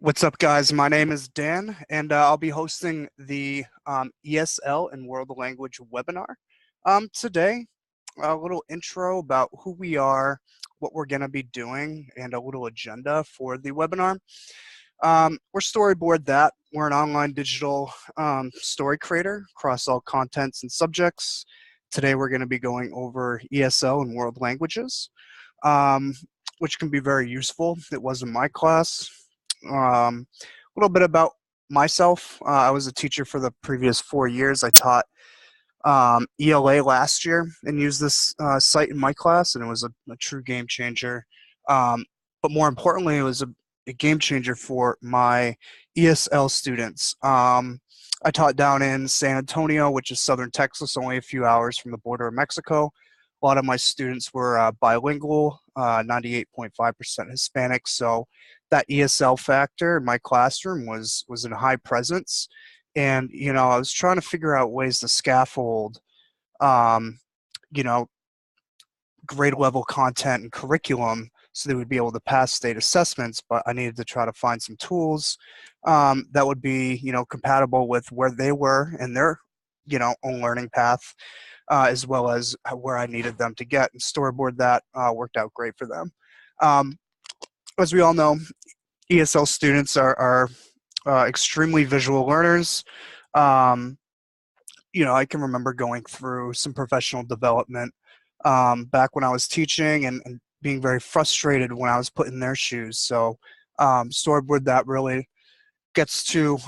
What's up, guys? My name is Dan, and I'll be hosting the ESL and World Language webinar. Today, a little intro about who we are, what we're going to be doing, and a little agenda for the webinar. We're Storyboard That. We're an online digital story creator across all contents and subjects. Today, we're going to be going over ESL and world languages, which can be very useful. It was in my class. A little bit about myself. I was a teacher for the previous 4 years. I taught ELA last year and used this site in my class, and it was a true game changer. But more importantly, it was a game changer for my ESL students. I taught down in San Antonio, which is southern Texas, only a few hours from the border of Mexico. A lot of my students were bilingual, 98.5% Hispanic, so that ESL factor in my classroom was in high presence. And, I was trying to figure out ways to scaffold, um, you know, grade level content and curriculum so they would be able to pass state assessments, but I needed to try to find some tools that would be, compatible with where they were in their, own learning path, as well as where I needed them to get. And Storyboard That worked out great for them. As we all know, ESL students are extremely visual learners. Um, I can remember going through some professional development back when I was teaching and being very frustrated when I was put in their shoes. So Storyboard That really gets to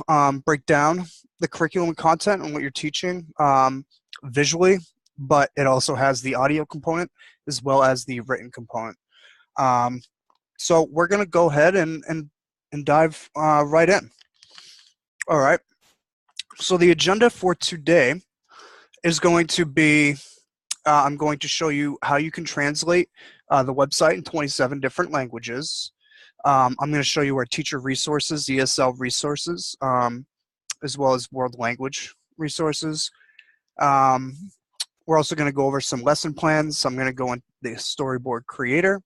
break down the curriculum and content and what you're teaching visually, but it also has the audio component as well as the written component. So we're going to go ahead and dive right in. All right. So the agenda for today is going to be, I'm going to show you how you can translate the website in 27 different languages. I'm going to show you our teacher resources, ESL resources, as well as world language resources. We're also going to go over some lesson plans. I'm going to go in the Storyboard Creator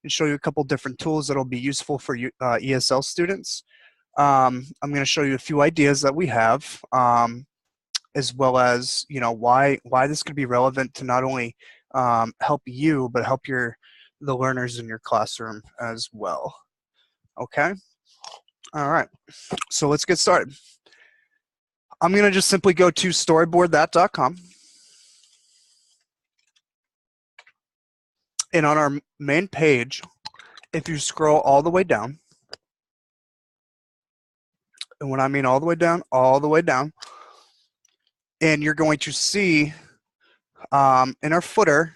and show you a couple different tools that will be useful for you, ESL students. I'm going to show you a few ideas that we have, as well as why this could be relevant to not only help you but help the learners in your classroom as well. Okay. All right. So let's get started. I'm going to just simply go to storyboardthat.com. And on our main page, if you scroll all the way down, and when I mean all the way down, and you're going to see in our footer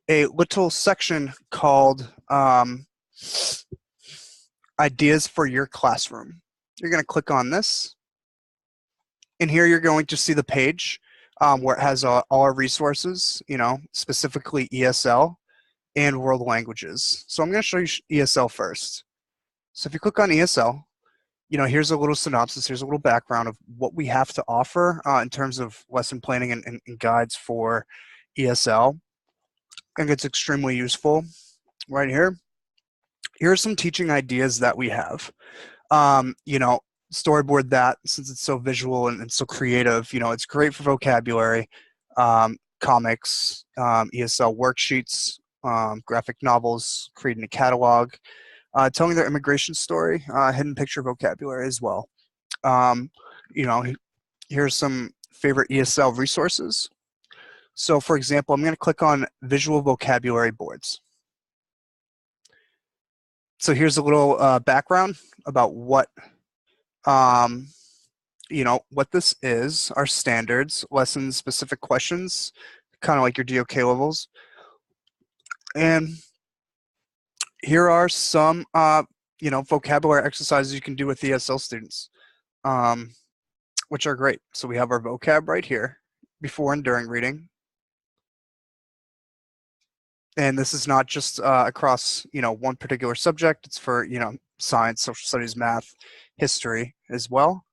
a little section called Ideas for Your Classroom. You're going to click on this, and here you're going to see the page where it has all our resources, specifically ESL and world languages. So I'm going to show you ESL first. So if you click on ESL, here's a little synopsis, here's a little background of what we have to offer in terms of lesson planning and guides for ESL. I think it's extremely useful right here. Here are some teaching ideas that we have. Storyboard That, since it's so visual and so creative, it's great for vocabulary, comics, ESL worksheets, graphic novels, creating a catalog, telling their immigration story, hidden picture vocabulary as well. Here's some favorite ESL resources. So for example, I'm going to click on visual vocabulary boards. So here's a little background about what what this is, our standards, lesson specific questions, kind of like your DOK levels. And here are some vocabulary exercises you can do with ESL students, which are great. So we have our vocab right here, before and during reading. And this is not just across, one particular subject. It's for, science, social studies, math, history as well.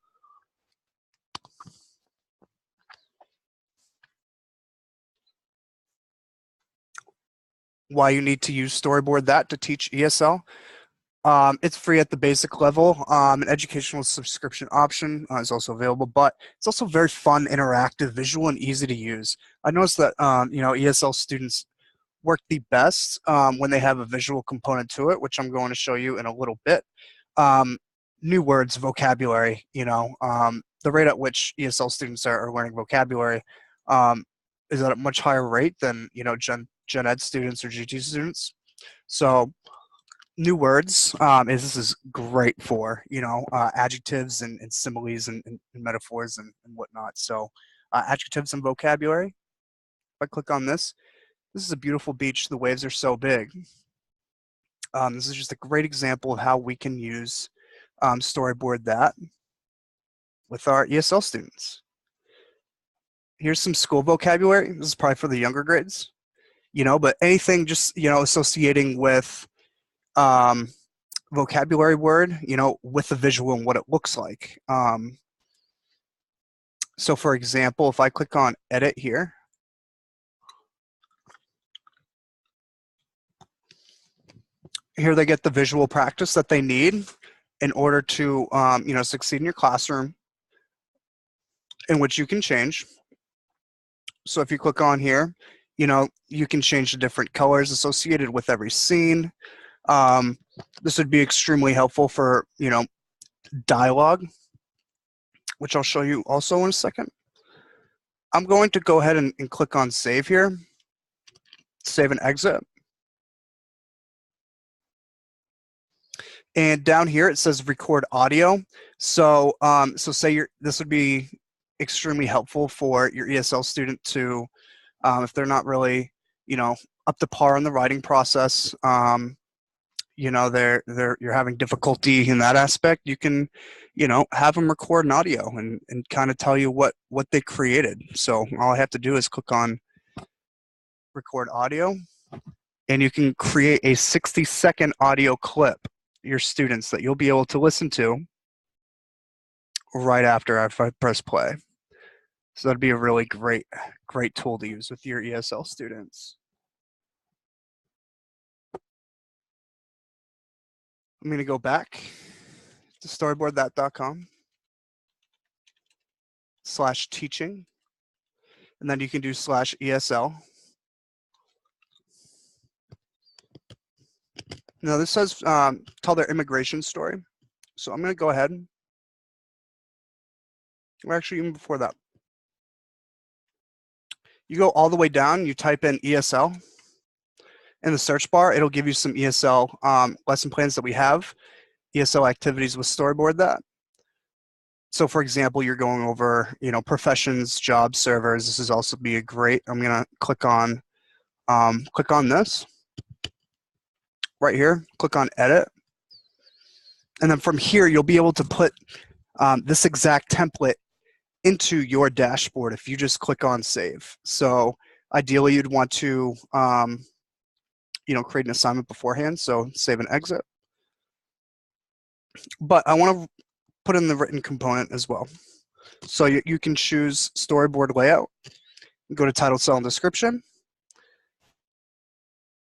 Why you need to use Storyboard That to teach ESL. It's free at the basic level. An educational subscription option is also available, but it's also very fun, interactive, visual, and easy to use. I noticed that ESL students work the best when they have a visual component to it, which I'm going to show you in a little bit. Um, New words, vocabulary. The rate at which ESL students are learning vocabulary is at a much higher rate than Gen Ed students or GT students. So new words this is great for adjectives and similes and metaphors and whatnot. So adjectives and vocabulary. If I click on this is a beautiful beach. The waves are so big. This is just a great example of how we can use Storyboard That with our ESL students. Here's some school vocabulary. This is probably for the younger grades, but anything just associating with um, vocabulary word, with the visual and what it looks like. So for example, if I click on edit here, here they get the visual practice that they need in order to, succeed in your classroom, in which you can change. So if you click on here, you can change the different colors associated with every scene. This would be extremely helpful for, dialogue, which I'll show you also in a second. I'm going to go ahead and click on save here, save and exit. And down here it says record audio. So say this would be extremely helpful for your ESL student to, if they're not really, up to par in the writing process, you're having difficulty in that aspect, you can, have them record an audio and kind of tell you what they created. So all I have to do is click on record audio, and you can create a 60-second audio clip, your students, that you'll be able to listen to right after I press play. So that'd be a really great tool to use with your ESL students. I'm going to go back to storyboardthat.com/teaching, and then you can do /ESL. Now this says tell their immigration story. So I'm going to go ahead, or actually even before that, you go all the way down, you type in ESL in the search bar. It'll give you some ESL lesson plans that we have, ESL activities with Storyboard That. So for example, you're going over, professions, job servers. This is also be a great, I'm going to click on this right here, click on edit. And then from here, you'll be able to put this exact template into your dashboard if you just click on save. So ideally you'd want to, create an assignment beforehand. So save and exit. But I want to put in the written component as well. So you can choose storyboard layout, go to title, cell, and description.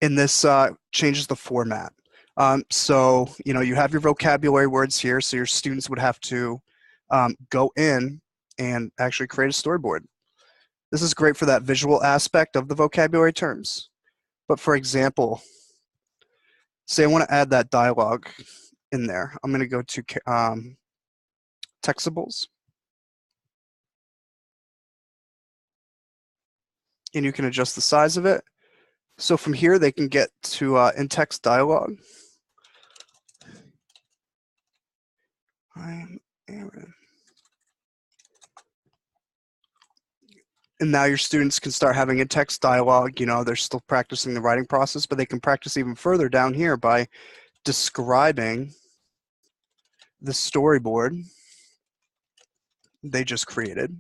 And this changes the format. So, you have your vocabulary words here. So your students would have to go in and actually create a storyboard. This is great for that visual aspect of the vocabulary terms. But for example, say I want to add that dialogue in there. I'm going to go to textables. And you can adjust the size of it. So from here, they can get to in-text dialogue. I'm Aaron. And now your students can start having in-text dialogue. They're still practicing the writing process, but they can practice even further down here by describing the storyboard they just created.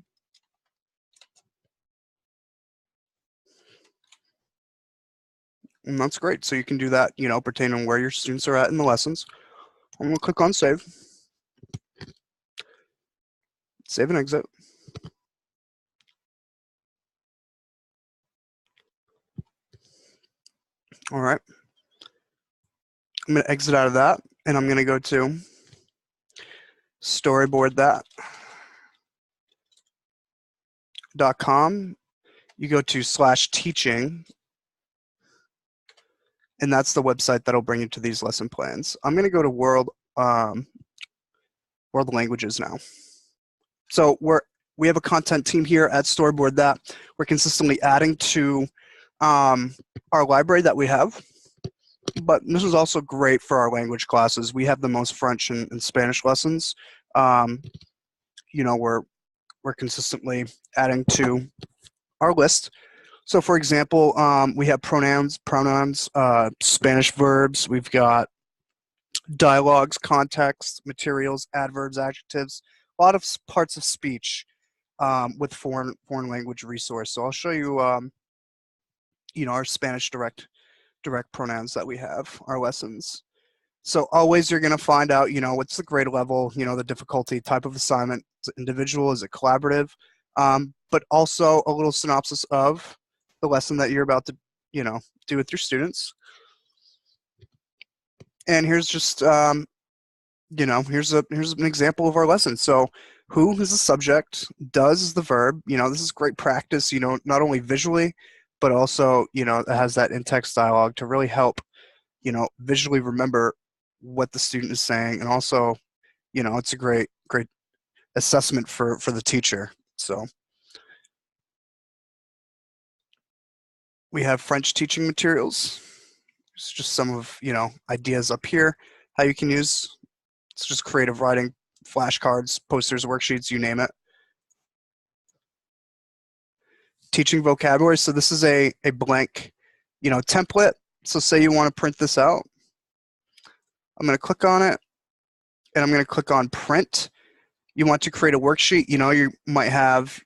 And that's great. So you can do that, pertaining where your students are at in the lessons. I'm going to click on save. Save and exit. All right. I'm going to exit out of that. and I'm going to go to storyboardthat.com. You go to /teaching, and that's the website that'll bring you to these lesson plans. I'm going to go to world languages now. So we have a content team here at Storyboard That. We're consistently adding to our library that we have. But this is also great for our language classes. We have the most French and Spanish lessons. You know, we're consistently adding to our list. So for example, we have pronouns, Spanish verbs. We've got dialogues, context, materials, adverbs, adjectives, a lot of parts of speech with foreign language resource. So I'll show you, you know, our Spanish direct pronouns that we have, our lessons. So always you're going to find out, you know, what's the grade level, you know, the difficulty, type of assignment, is it individual, is it collaborative, but also a little synopsis of the lesson that you're about to, you know, do with your students. And here's just, you know, here's an example of our lesson. So who is the subject, does is the verb. You know, this is great practice, you know, not only visually, but also, you know, it has that in-text dialogue to really help, you know, visually remember what the student is saying. And also, you know, it's a great assessment for the teacher. So we have French teaching materials. It's just some of, you know, ideas up here, how you can use. It's just creative writing, flashcards, posters, worksheets, you name it. Teaching vocabulary. So this is a blank, you know, template. So say you want to print this out. I'm going to click on it, and I'm going to click on print. You want to create a worksheet. You know, you might have,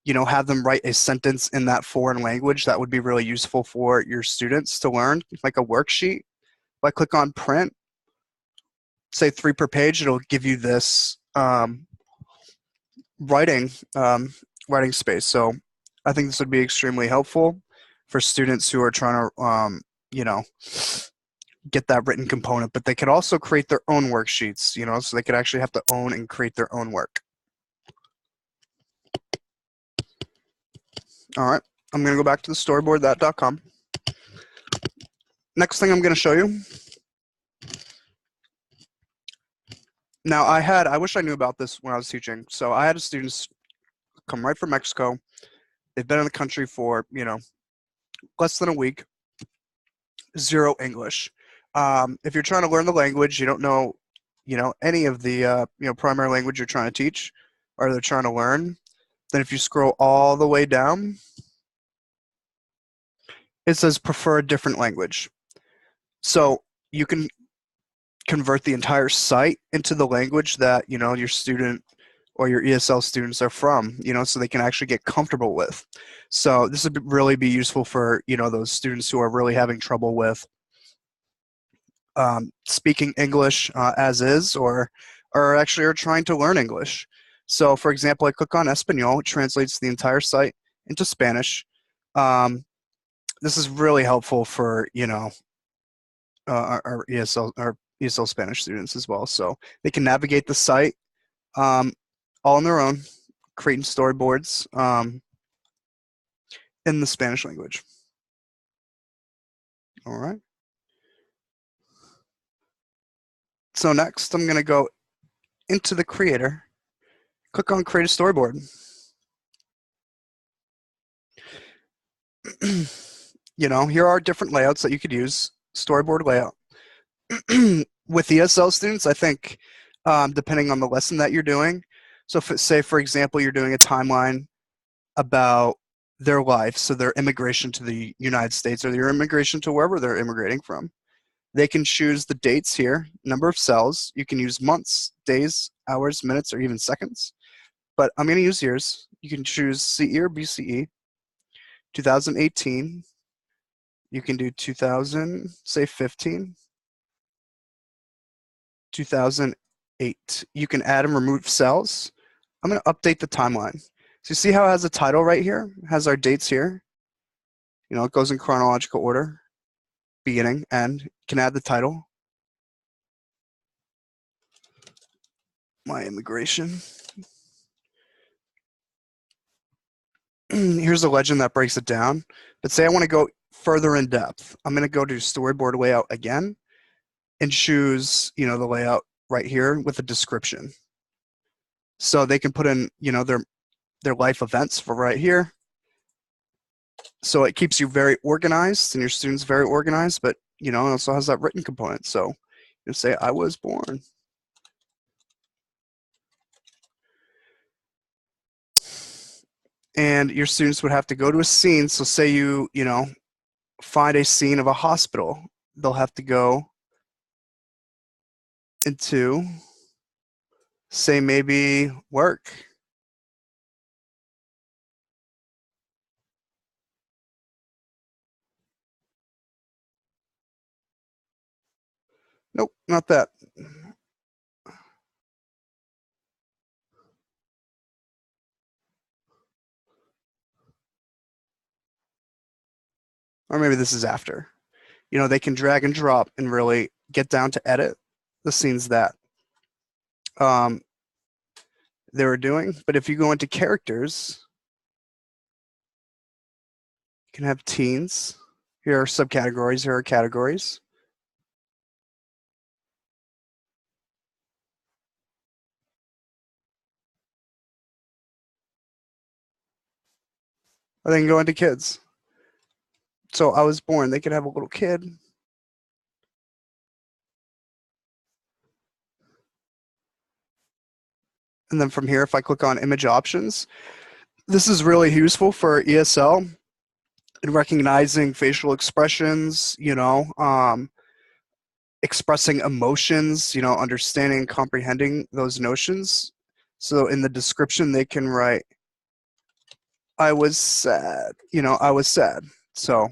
you know, have them write a sentence in that foreign language. That would be really useful for your students to learn, like a worksheet. If I click on print, say 3 per page, it'll give you this writing space. So I think this would be extremely helpful for students who are trying to, you know, get that written component, but they could also create their own worksheets, you know, so they could actually have to own and create their own work. All right, I'm going to go back to the storyboardthat.com. Next thing I'm going to show you. Now I wish I knew about this when I was teaching. So I had students come right from Mexico. They've been in the country for, you know, less than a week, 0 English. If you're trying to learn the language, you don't know, you know, any of the, you know, primary language you're trying to teach or they're trying to learn, then if you scroll all the way down, it says prefer a different language. So you can convert the entire site into the language that, you know, your student or your ESL students are from, you know, so they can actually get comfortable with. So this would really be useful for, you know, those students who are really having trouble with speaking English as is, or actually are trying to learn English. So for example, I click on Espanol, it translates the entire site into Spanish. This is really helpful for, you know, our ESL Spanish students as well. So they can navigate the site all on their own, creating storyboards in the Spanish language. All right. So next, I'm going to go into the creator, click on create a storyboard. You know, here are different layouts that you could use. Storyboard layout. With ESL students, I think, depending on the lesson that you're doing, so say, for example, you're doing a timeline about their life, so their immigration to the United States or their immigration to wherever they're immigrating from. They can choose the dates here, number of cells. You can use months, days, hours, minutes, or even seconds. But I'm going to use years. You can choose CE or BCE, 2018. You can do 2000, say 15, 2008. You can add and remove cells. I'm going to update the timeline. So you see how it has a title right here? It has our dates here. You know, it goes in chronological order, beginning, end. You can add the title. my immigration. Here's a legend that breaks it down. But say I want to go further in depth. I'm going to go to storyboard layout again and choose, the layout right here with a description. So they can put in, their life events for right here. So it keeps you very organized and your students very organized, but, it also has that written component. So you say, I was born. And your students would have to go to a scene. So say you find a scene of a hospital. They'll have to go into, say, maybe work. Nope, not that. Or maybe this is after. They can drag and drop and really get down to edit the scenes that they were doing. But if you go into characters, you can have teens. Here are subcategories. Here are categories. Or they can go into kids. So I was born. They could have a little kid. And then from here, if I click on image options, this is really useful for ESL in recognizing facial expressions, expressing emotions, understanding and comprehending those notions. So in the description, they can write, I was sad, I was sad. So,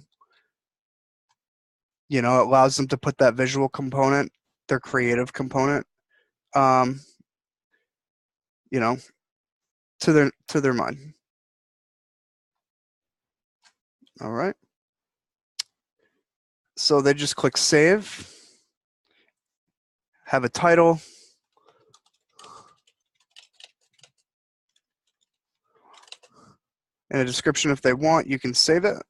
it allows them to put that visual component, their creative component, you know, to their mind. All right. So they just click save, have a title, and a description if they want. You can save it.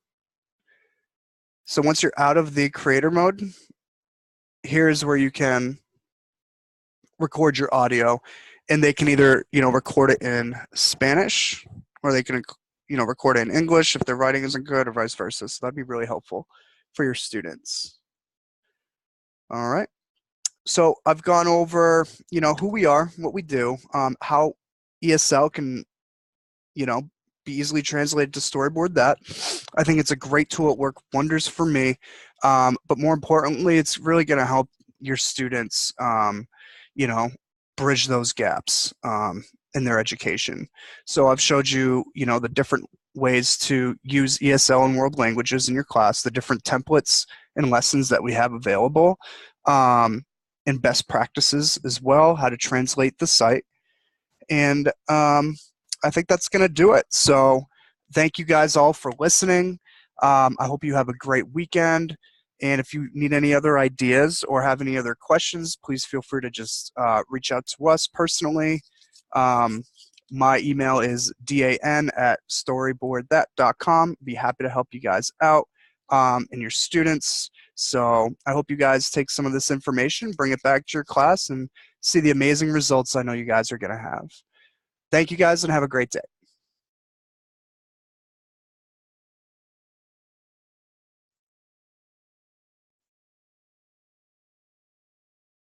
So once you're out of the creator mode, here's where you can record your audio, and they can either record it in Spanish, or they can record it in English if their writing isn't good, or vice versa. So that'd be really helpful for your students. All right. So I've gone over who we are, what we do, how ESL can be easily translated to Storyboard That. I think it's a great tool. It worked wonders for me. But more importantly, it's really going to help your students, bridge those gaps in their education. So I've showed you, the different ways to use ESL and world languages in your class, the different templates and lessons that we have available, and best practices as well, how to translate the site. And I think that's going to do it. So thank you guys all for listening. I hope you have a great weekend. And if you need any other ideas or have any other questions, please feel free to just reach out to us personally. My email is dan@storyboardthat.com. Be happy to help you guys out and your students. So I hope you guys take some of this information, bring it back to your class, and see the amazing results I know you guys are going to have. Thank you guys and have a great day.